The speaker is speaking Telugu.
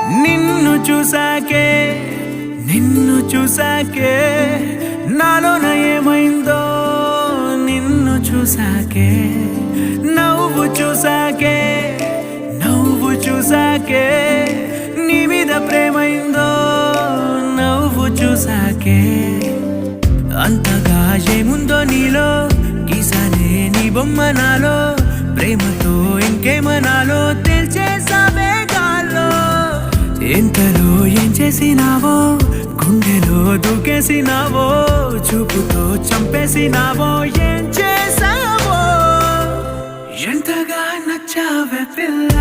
నిన్ను చూసాకే నాలోన ఏమైందో నిన్ను చూసాకే నవ్వు చూసాకే నీ మీద ప్రేమైందో నవ్వు చూసాకే అంతగా ఏముందో నీలో గీసానే నీ బొమ్మ నాలో ప్రేమతో ఇంకేమనాలో తెలిచేసావే గాల్లో ఎంతలో ఏం చేసినావో గుండెలో దూకేసినావో చూపుతో చంపేసినావో ఏం చేసావో ఎంతగా నచ్చావే పిల్ల